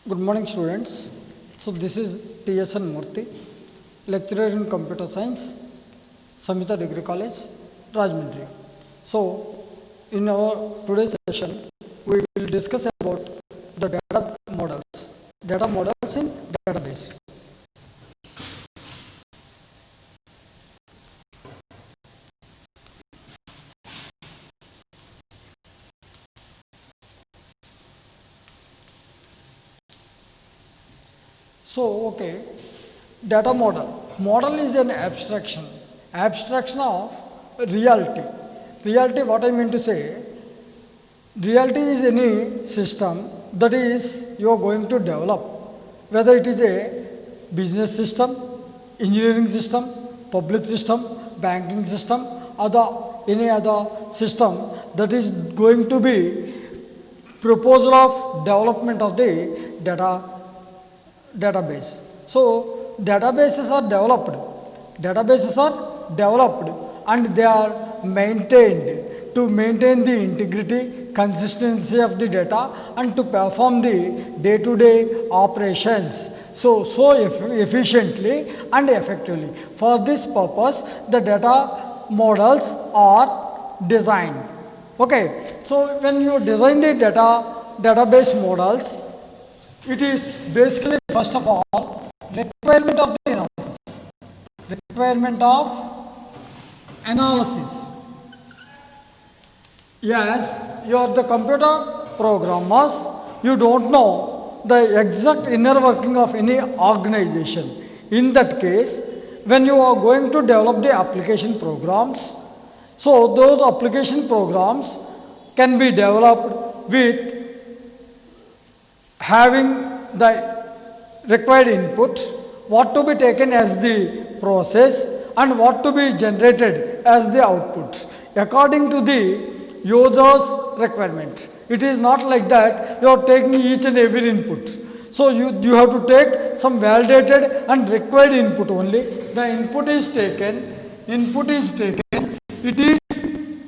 Good morning, students. So, this is TSN Murthy, lecturer in computer science, Samhita Degree College, Rajahmundry. So, in our today's session, we will discuss about the data models in database. So, okay, data model. Model is an abstraction of reality. Reality, what I mean to say, reality is any system that is you are going to develop, whether it is a business system, engineering system, public system, banking system, other any other system that is going to be proposal of development of the database. So databases are developed. Databases are developed and they are maintained to maintain the integrity, consistency of the data and to perform the day-to-day operations. Efficiently and effectively. For this purpose, the data models are designed. Okay, so when you design the database models, it is basically first of all requirement of the analysis. Requirement of analysis. Yes, you are the computer programmers, you don't know the exact inner working of any organization. In that case, when you are going to develop the application programs, so those application programs can be developed with having the required input, what to be taken as the process and what to be generated as the output according to the user's requirement. It is not like that you are taking each and every input. So you have to take some validated and required input only. The input is taken, it is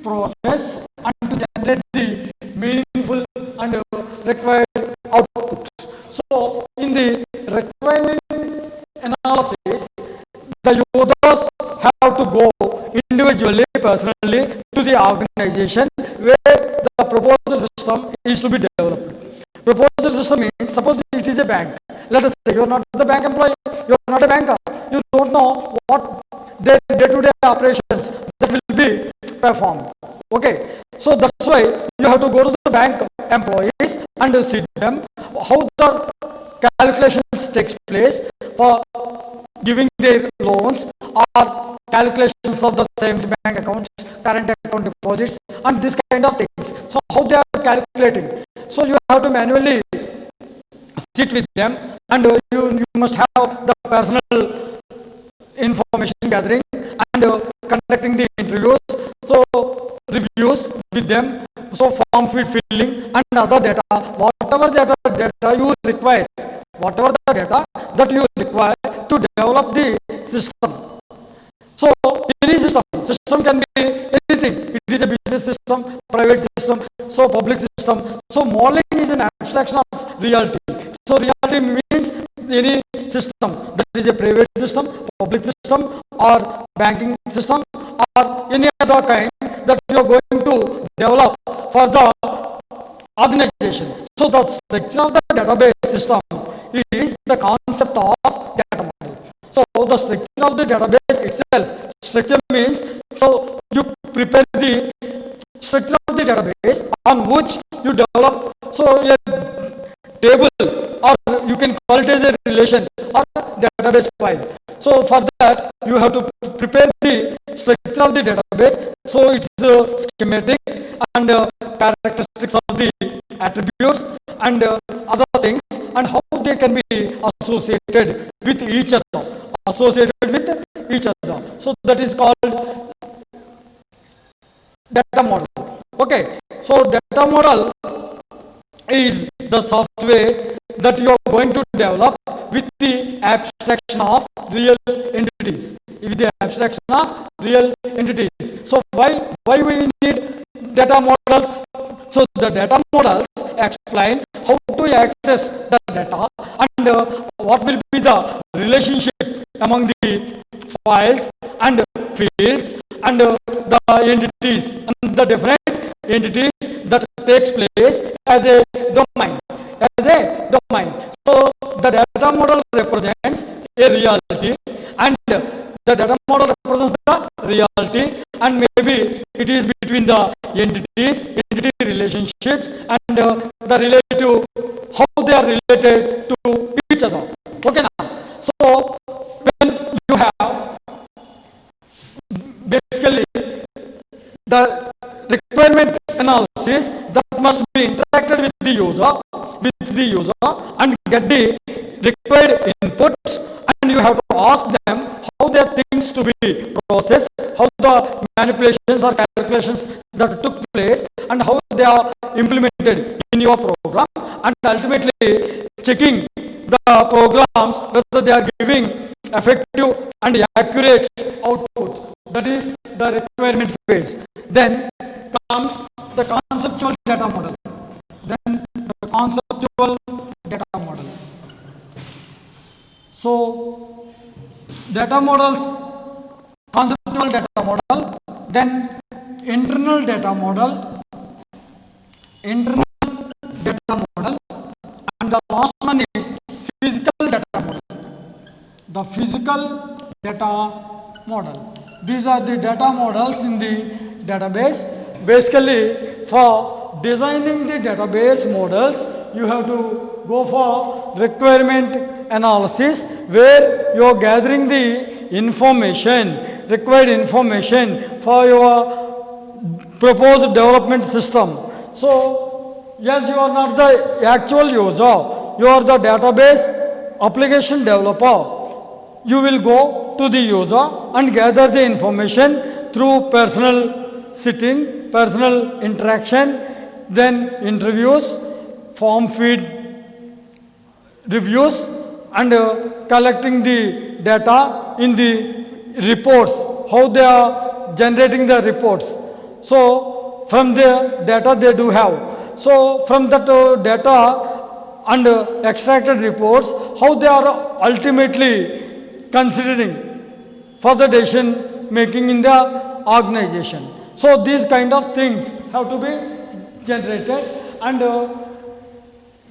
processed and to generate the meaningful and required output. So, in the requirement analysis, the users have to go individually, personally to the organization where the proposal system is to be developed. Proposal system means, suppose it is a bank. Let us say you are not the bank employee, you are not a banker, you don't know what their day-to-day operations that will be performed. Okay, so that's why you have to go to the bank employees and see them how the calculations takes place for giving their loans or calculations of the savings bank accounts, current account deposits, and this kind of things. So how they are calculating. So you have to manually sit with them and you must have the personal information gathering and conducting the interviews, so reviews with them, so form filling and other data, whatever data you require, whatever the data that you require to develop the system. So any system can be anything. It is a business system, private system, so public system. So modeling is an abstraction of reality. So reality means any system that is a private system, public system, or banking system, or any other kind that you are going to develop for the organization. So the structure of the database system is the concept of data model. So the structure of the database itself, structure means, so you prepare the structure of the database on which you develop, so a table or you can call it as a relation or database file. So for that you have to prepare the structure of the database, so it's schematic and characteristics of the attributes and other things and how they can be associated with each other. So that is called data model. Okay, so data model is the software that you are going to develop with the abstraction of real entities. With the abstraction of real entities. So why we need data models? So the data models explain how to access the data and what will be the relationship among the files and fields and the entities and the different entities that takes place as a domain. As a domain. So the data model represents a reality and the data model represents the reality and maybe it is between the entities, entity relationships and the relative, how they are related to each other. Okay now. So when you have basically the requirement analysis that must be interacted with the user and get the required inputs and you have to ask them how their things to be processed, how the manipulations or calculations that took place and how they are implemented in your program and ultimately checking the programs whether they are giving effective and accurate output. That is the requirement phase. Then comes the conceptual data model. Then the conceptual data model. So data models, conceptual data model, then internal data model, internal data model, and the last one is physical data model. The physical data model. These are the data models in the database. Basically, for designing the database models, you have to go for requirement analysis where you are gathering the information, required information for your proposed development system. So, yes, you are not the actual user, you are the database application developer. You will go to the user and gather the information through personal sitting, personal interaction, then interviews, form feed reviews and collecting the data in the reports, how they are generating the reports. So from the data they do have. So from that data and extracted reports, how they are ultimately considering for the decision making in the organization. So these kind of things have to be generated and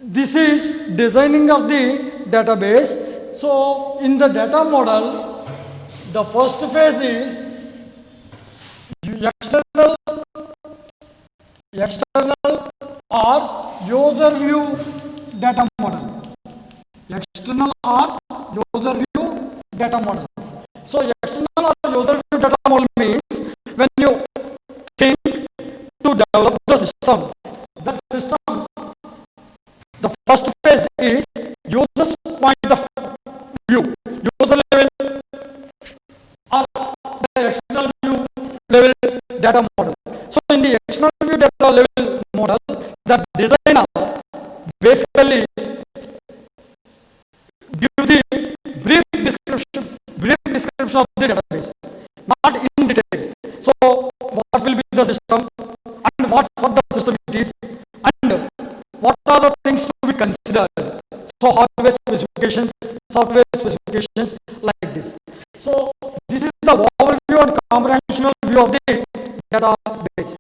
this is designing of the database. So in the data model, the first phase is external or user view data model. External or user view data model. So external or user view data model means when you think to develop the system, that system, the first phase is user's point of view, user level or the external view level data model. So in the external view data level model, the designer basically give the brief description of the database, not in detail. So what will be the system and what for the system it is and what are the things to be considered. So hardware specifications, software specifications like this. So this is the overview and comprehensive view of the database.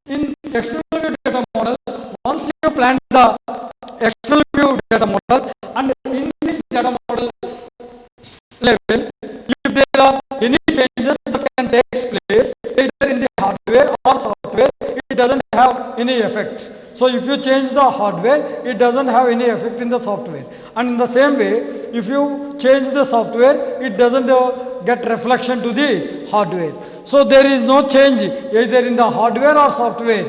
In external view data model, once you plan the external view data model and in this data model level, if there are any changes that can take place either in the hardware or software, it doesn't have any effect. So if you change the hardware, it doesn't have any effect in the software. And in the same way, if you change the software, it doesn't get reflection to the hardware. So there is no change either in the hardware or software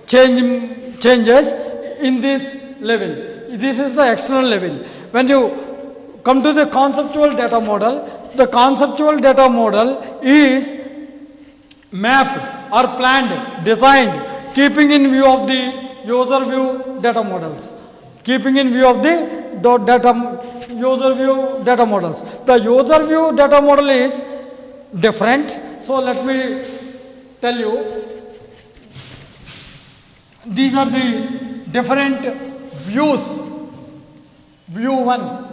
changes in this level. This is the external level. When you come to the conceptual data model, the conceptual data model is mapped or planned, designed, keeping in view of the user view data models. Keeping in view of the user view data models. The user view data model is different. So let me tell you. These are the different views, view 1,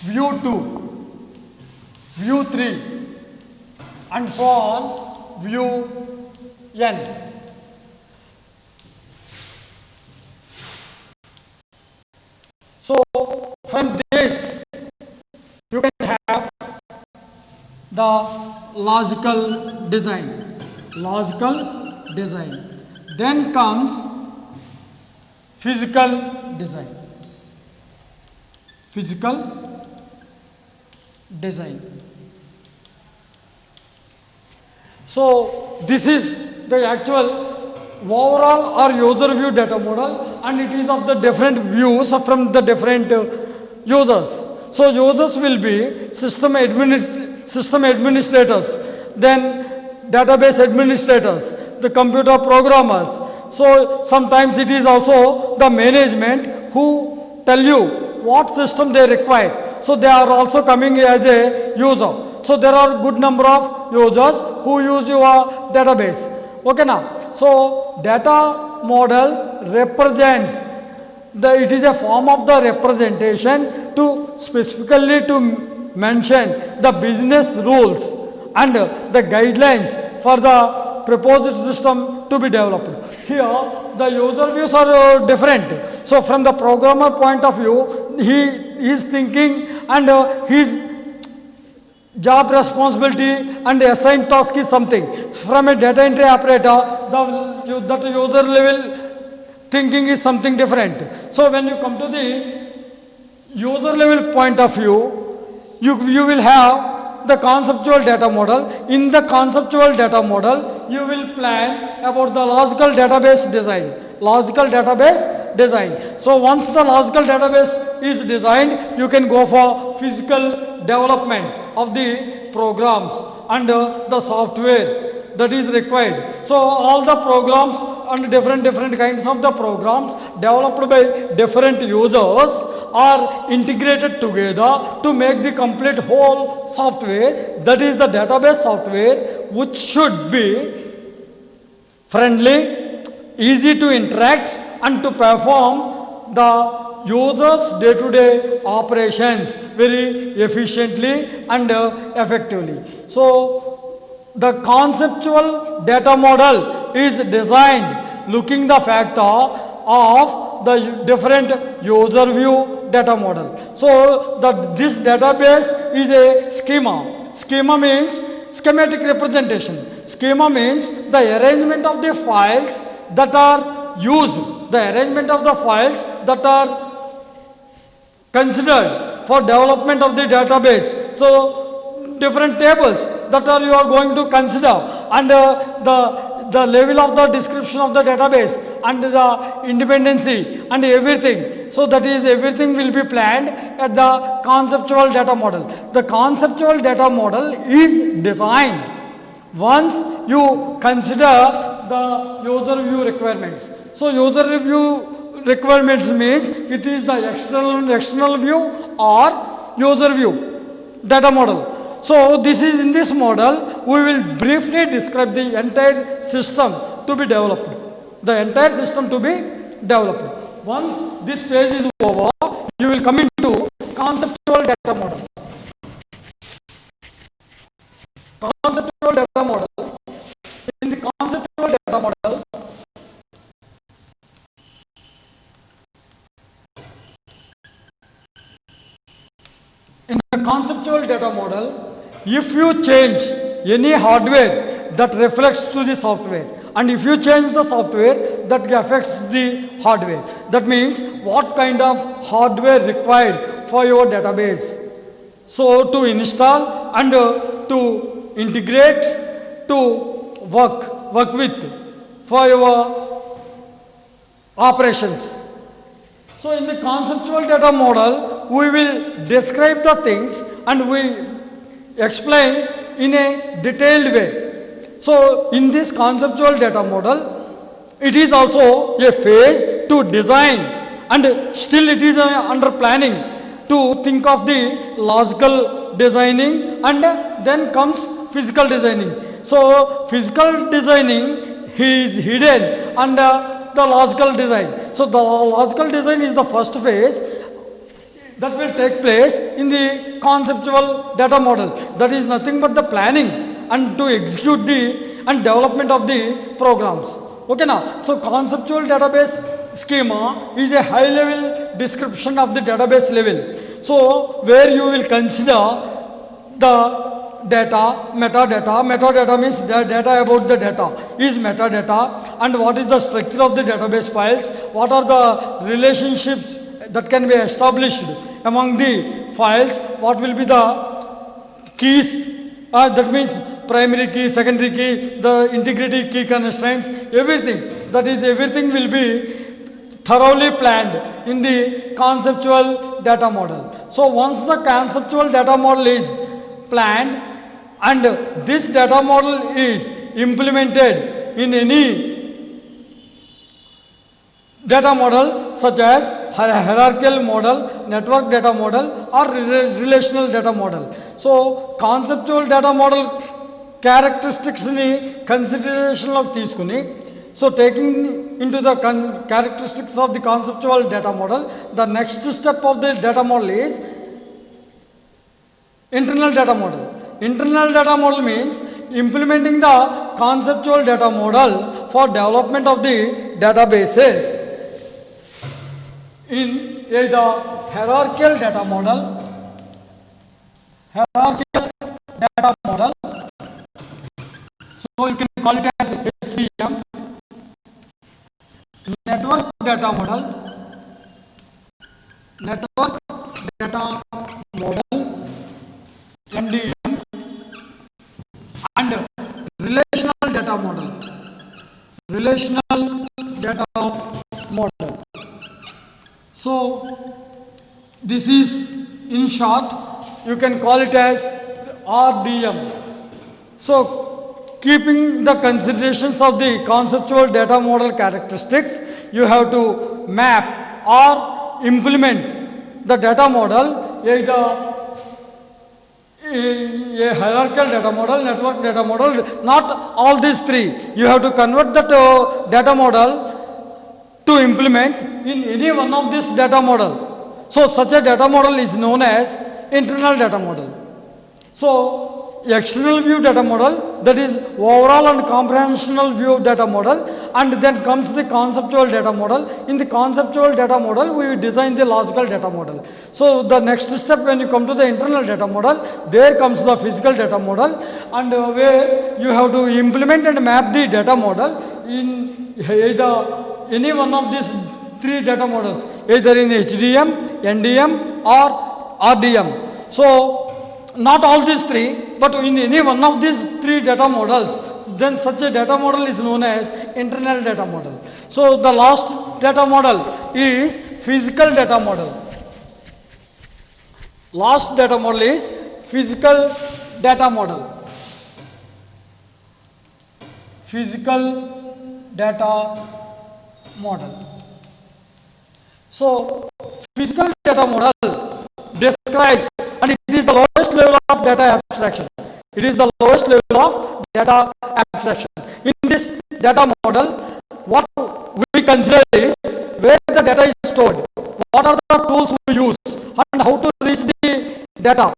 view 2, view 3, and so on, view n. So from this you can have the logical design. Then comes physical design. So this is the actual overall or user view data model, and it is of the different views from the different users. So users will be system administrators, then database administrators, the computer programmers. So sometimes it is also the management who tell you what system they require. So they are also coming as a user. So there are good number of users who use your database. Okay now. So data model represents it is a form of the representation to specifically to mention the business rules and the guidelines for the proposed system to be developed. Here the user views are different. So from the programmer point of view, he is thinking and his job responsibility and assigned task is something. From a data entry operator, that user level thinking is something different. So when you come to the user level point of view, you will have the conceptual data model. In the conceptual data model, you will plan about the logical database design. So once the logical database is designed, you can go for physical development of the programs and the software that is required. So all the programs and different kinds of the programs developed by different users are integrated together to make the complete whole software, that is the database software, which should be friendly, easy to interact and to perform the users day-to-day operations very efficiently and effectively. So the conceptual data model is designed looking the factor of the different user view data model. So this database is a schema. Schema means schematic representation. Schema means the arrangement of the files that are used, the arrangement of the files that are considered for development of the database. So different tables that you are going to consider, and the level of the description of the database and the independency and everything. So that is everything will be planned at the conceptual data model. The conceptual data model is designed once you consider the user view requirements. So user view requirements means it is the external view or user view data model. So this is in this model we will briefly describe the entire system to be developed. Once this phase is over, you will come into conceptual data model. In the conceptual data model, if you change any hardware, that reflects to the software, and if you change the software, that affects the hardware. That means what kind of hardware required for your database. So to install and to integrate, to work with for your operations. So in the conceptual data model, we will describe the things and we explain in a detailed way. So in this conceptual data model, it is also a phase to design, and still it is under planning to think of the logical designing, and then comes physical designing. So physical designing is hidden under the logical design. So the logical design is the first phase that will take place in the conceptual data model. That is nothing but the planning and to execute the and development of the programs. Okay now, so conceptual database schema is a high level description of the database level. So where you will consider the data, metadata means the data about the data is metadata, and what is the structure of the database files, what are the relationships that can be established among the files, what will be the keys, that means primary key, secondary key, the integrity key constraints, everything, that is everything will be thoroughly planned in the conceptual data model. So once the conceptual data model is planned and this data model is implemented in any data model such as hierarchical model, network data model or relational data model. So conceptual data model characteristics ni consideration lo తీసుకుని, so taking into the characteristics of the conceptual data model, the next step of the data model is internal data model. Internal data model means implementing the conceptual data model for development of the databases in either hierarchical data model, so you can call it as HDM, network data model, NDM, and relational data model. So this is in short, you can call it as RDM. So keeping the considerations of the conceptual data model characteristics, you have to map or implement the data model, either a hierarchical data model, network data model, not all these three. You have to convert that data model to implement in any one of this data model. So such a data model is known as internal data model. So external view data model, that is overall and comprehensional view data model, and then comes the conceptual data model. In the conceptual data model, we design the logical data model. So the next step, when you come to the internal data model, there comes the physical data model, and where you have to implement and map the data model in either any one of these three data models, either in HDM, NDM or RDM. So not all these three, but in any one of these three data models, then such a data model is known as internal data model. So the last data model is physical data model. Last data model is physical data model. Physical data model. So physical data model describes, and it is the lowest level of data abstraction. It is the lowest level of data abstraction. In this data model, what we consider is where the data is stored, what are the tools we use, and how to reach the data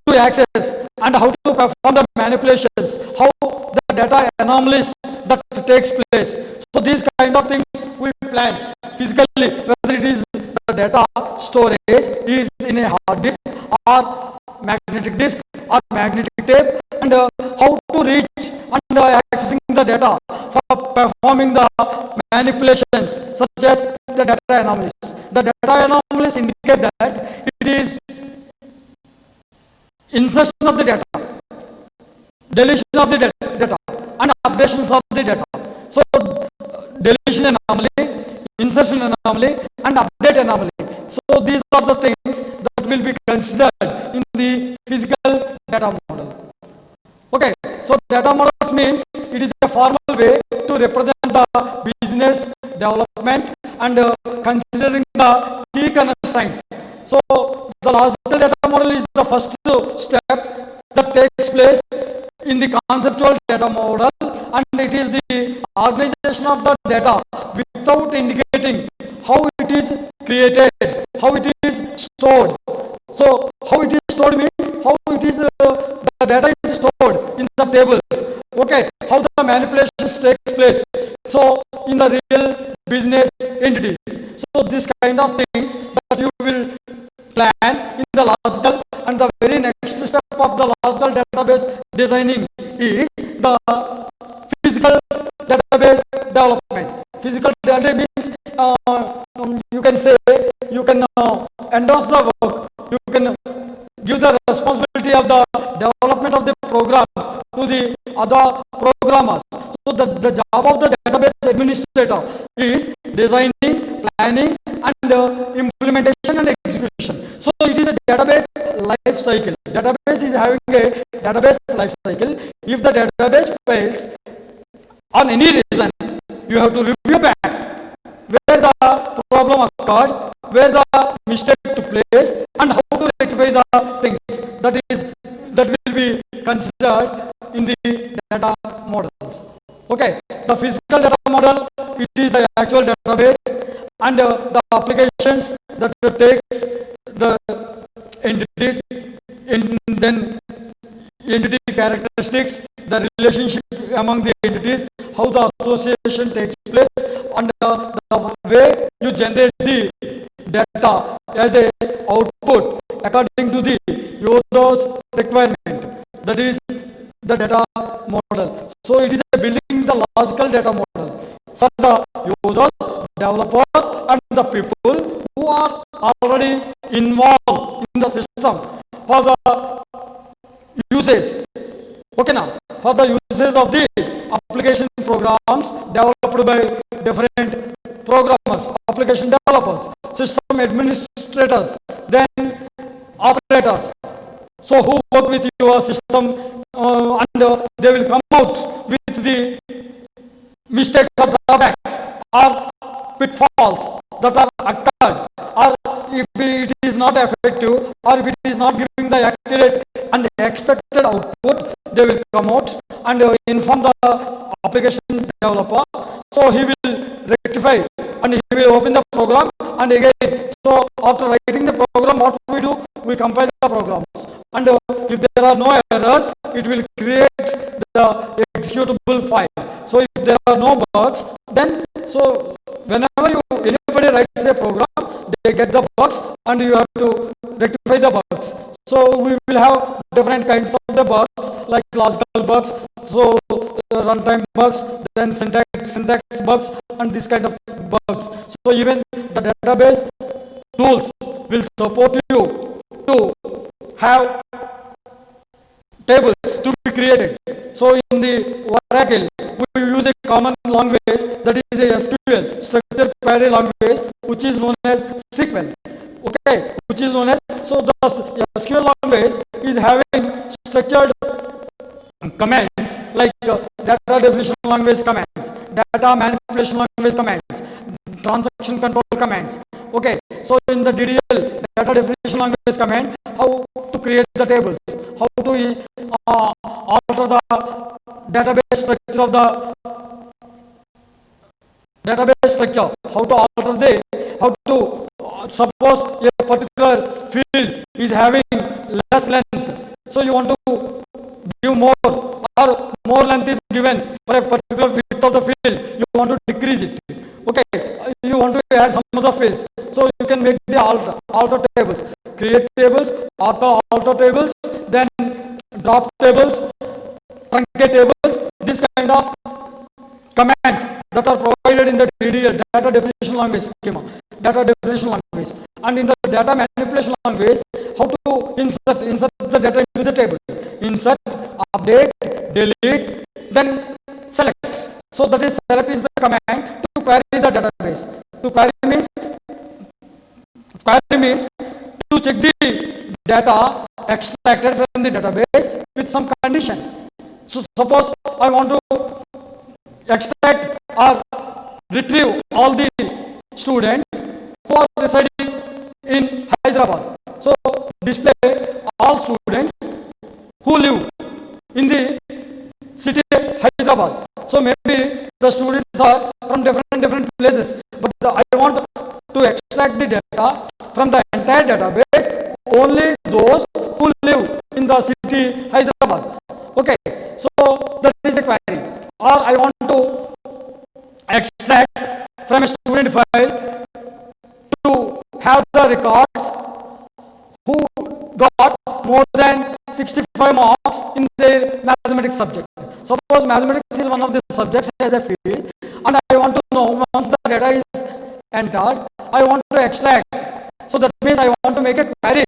to access, and how to perform the manipulations, how the data anomalies that takes place. So these kind of things we plan physically, whether it is the data storage is in a hard disk or magnetic disk or magnetic tape, and how to reach and accessing the data for performing the manipulations such as the data anomalies. The data anomalies indicate that it is insertion of the data, deletion of the data, and updations of the data. So deletion anomaly, insertion anomaly, and update anomaly. So these are the things that will be considered in the physical data model. Okay, so data models means it is a formal way to represent the business development and considering the key constraints. So the logical data model is the first step that takes place in the conceptual data model, and it is the organization of the data with without indicating how it is created, how it is stored. So how it is stored means how it is the data is stored in the tables. Okay, how the manipulations take place. So in the real business entities. So this kind of things that you will plan in the logical, and the very next step of the logical database designing is the physical database development. Physical database means you can say you can endorse the work, you can give the responsibility of the development of the programs to the other programmers. So the job of the database administrator is designing, planning, and implementation and execution. So it is a database life cycle. Database is having a database life cycle. If the database fails on any reason, you have to review back where the problem occurred, where the mistake took place, and how to rectify the things. That will be considered in the data models. Okay, the physical data model, it is the actual database, and the applications that takes the entities, and then entity characteristics, the relationship among the entities, how the association takes place, and the way you generate the data as a output according to the user's requirement. That is the data model. So it is a building the logical data model for the users, developers, and the people who are already involved in the system for the uses. Okay, now for the uses of the application programs developed by different programmers, application developers, system administrators, then operators. So who work with your system, and they will come out with the mistakes or drawbacks or pitfalls that are occurred, or if it is not effective, or if it is not giving the accurate and expected output, they will come out and inform the application developer. So he will rectify and he will open the program, and again, so after writing the program, what we do, we compile the programs, and if there are no errors, it will create the executable file. So if there are no bugs, then so whenever anybody writes a program, they get the bugs and you have to rectify the bugs. So we will have different kinds of the bugs like logical bugs, so runtime bugs, then syntax bugs, and this kind of bugs. So even the database tools will support you to have tables to be created. So in the Oracle, we use a common language, that is a SQL, structured query language, which is known as SQL. Okay, which is known as, so the SQL language is having structured commands like data definition language commands, data manipulation language commands, transaction control commands. Okay, so in the DDL, data definition language command, how to create the tables, how to alter the database structure of the database structure, how to alter the, how to suppose a particular field is having less length, so you want to give more, or more length is given for a particular width of the field, you want to decrease it. Okay, you want to add some other fields, so you can make the alter tables, create tables, alter tables, then drop tables, truncate tables, this kind of commands that are provided in the DDL, data definition language schema, data definition language, and in the data manipulation language, how to insert the data into the table, insert, update, delete, then select. So that is, select is the command to query the database. To query means to check the data extracted from the database with some condition. So suppose I want to extract or retrieve all the students who are residing in Hyderabad. So display all students who live in the city Hyderabad. So maybe the students are from different places, but I want to extract the data from the entire database, only those who live in the city Hyderabad. Okay, so that is the query. Or I want to extract from a student file to have the records who got more than 65 marks in their mathematics subject. Suppose mathematics is one of the subjects as a field, and I want to know once the data is entered, I want to extract. So that means I want to make a query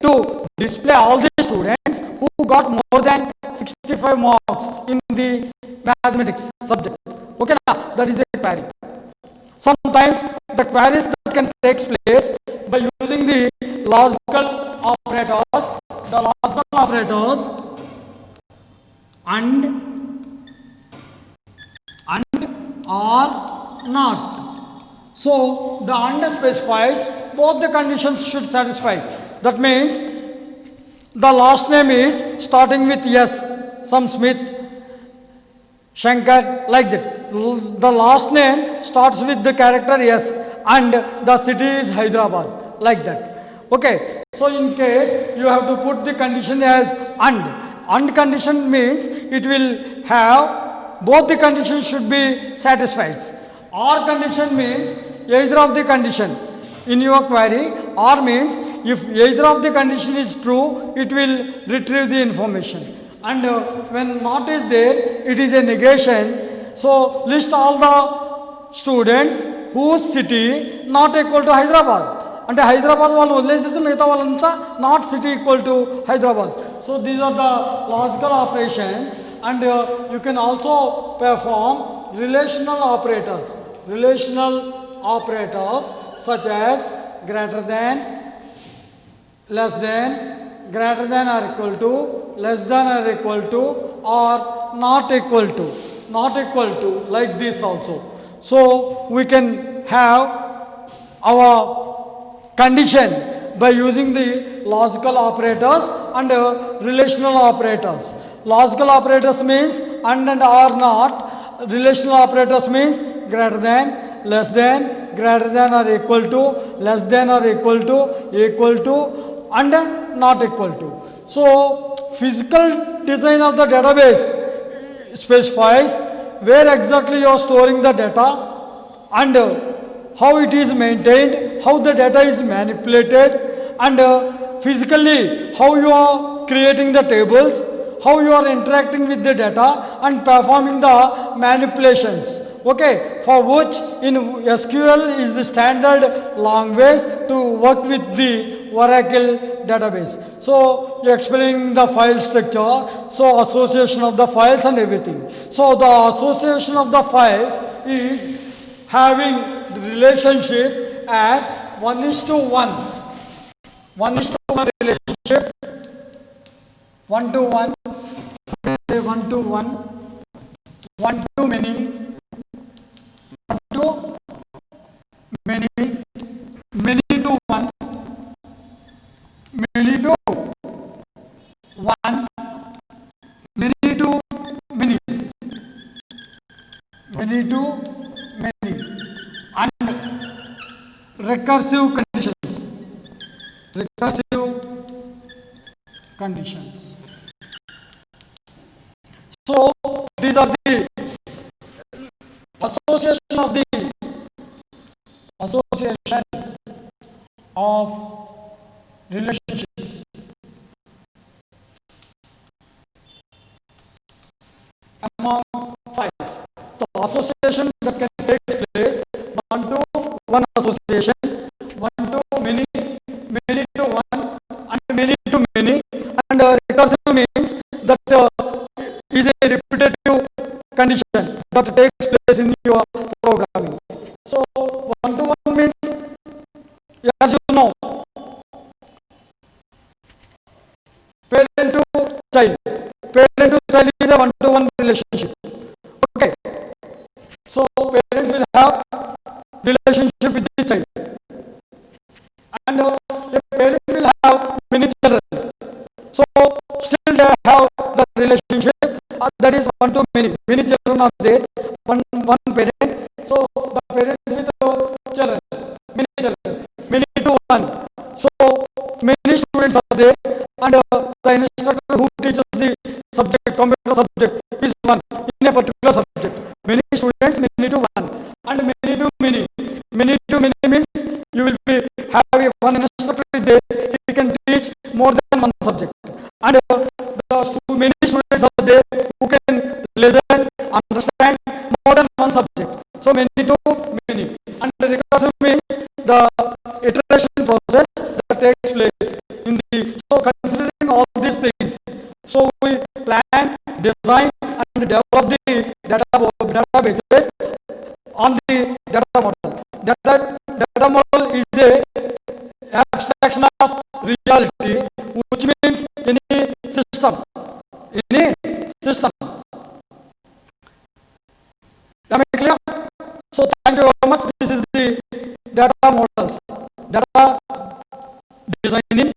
to display all the students who got more than 65 marks in the mathematics subject. Okay, now that is a query. Sometimes the queries that can take place by using the logical operators, and or not. So the and specifies both the conditions should satisfy. That means the last name is starting with S, some Smith, Shankar, like that. The last name starts with the character S and the city is Hyderabad, like that. Okay, so in case you have to put the condition as and condition means it will have both the conditions should be satisfied. Or condition means either of the condition in your query, or means if either of the condition is true, it will retrieve the information. And when not is there, it is a negation. So list all the students whose city not equal to Hyderabad. అంటే హైదరాబాద్ వాళ్ళు వదిలేసేసి మిగతా వాళ్ళంతా not city equal to Hyderabad. So these are the logical operations and you can also perform relational operators such as greater than, less than, greater than or equal to, less than or equal to, or not equal to, like this also. So we can have our condition by using the logical operators and relational operators. Logical operators means and or not. Relational operators means greater than, less than, greater than or equal to, less than or equal to, and not equal to. So physical design of the database specifies where exactly you are storing the data and how it is maintained, how the data is manipulated, and physically how you are creating the tables, how you are interacting with the data and performing the manipulations. Okay, for which in SQL is the standard language to work with the Oracle database. So you explaining the file structure, so association of the files and everything. So the association of the files is having the relationship as 1:1. 1:1 relationship, 1:1, 1:1, 1:many, 1:many, many-to-1, many-to-1, many-to-many, many-to-many, and recursive conditions. So these are the association of relationships. Among files. So association that can take place, 1:1 association, 1:many, many-to-1, and many-to-many, and recursive means that is a repetitive condition that takes place in your programming. So 1:1 means, as you know, parent to child. Parent to child is a 1:1 relationship. Okay. So parents will have relationship with the child, and a parent will have many children. So still they have the relationship that is 1:many. Many children are there, one parent. So the parents will to one. So many students are there, and the instructor who teaches the subject, computer subject, is one in a particular subject. Many students, many to one, and many to many. Many to many means you will be having one instructor is there. He can teach more than one subject, and many students are there who can listen, understand more than one subject. So many to many, and the recursive means the iteration process that takes place in the. So considering all these things, so we plan, design, and develop the databases on the data model. Data model is a abstraction of reality, which means any system, any system. Am I clear? So thank you very much. This is the data models, data designing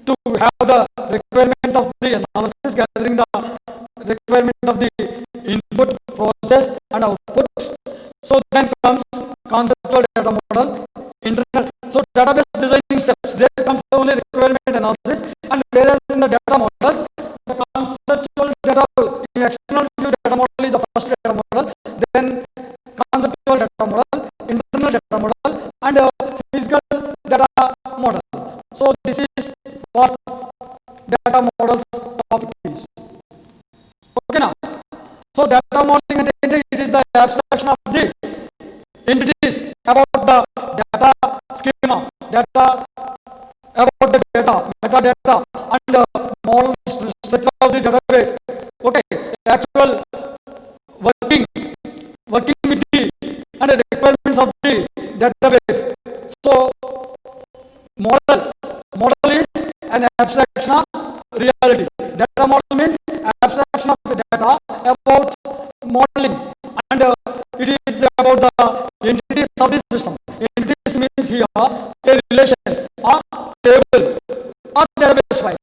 to have the requirement of the analysis, gathering the requirement of the input, process, and output. So then comes conceptual data model, internal. So database designing steps. There comes only requirement analysis, and whereas in the data model, the conceptual data, external view data model is the first data model, then conceptual data model, internal data model, and physical data model. So this is what data models topic is. Okay now. So data modeling and it is the abstraction of the entities about the data schema, data about the data, metadata, and model structure of the database. Okay, actual working, working with the and the requirements of the database. So model is an abstraction of reality. Data model means abstraction of the data about modeling, and it is about the entities of the system. Entities means here a relation or table or database file,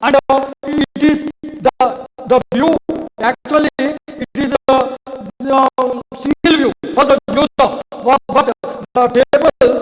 and it is the view. Actually, it is a single view for the user. But the tables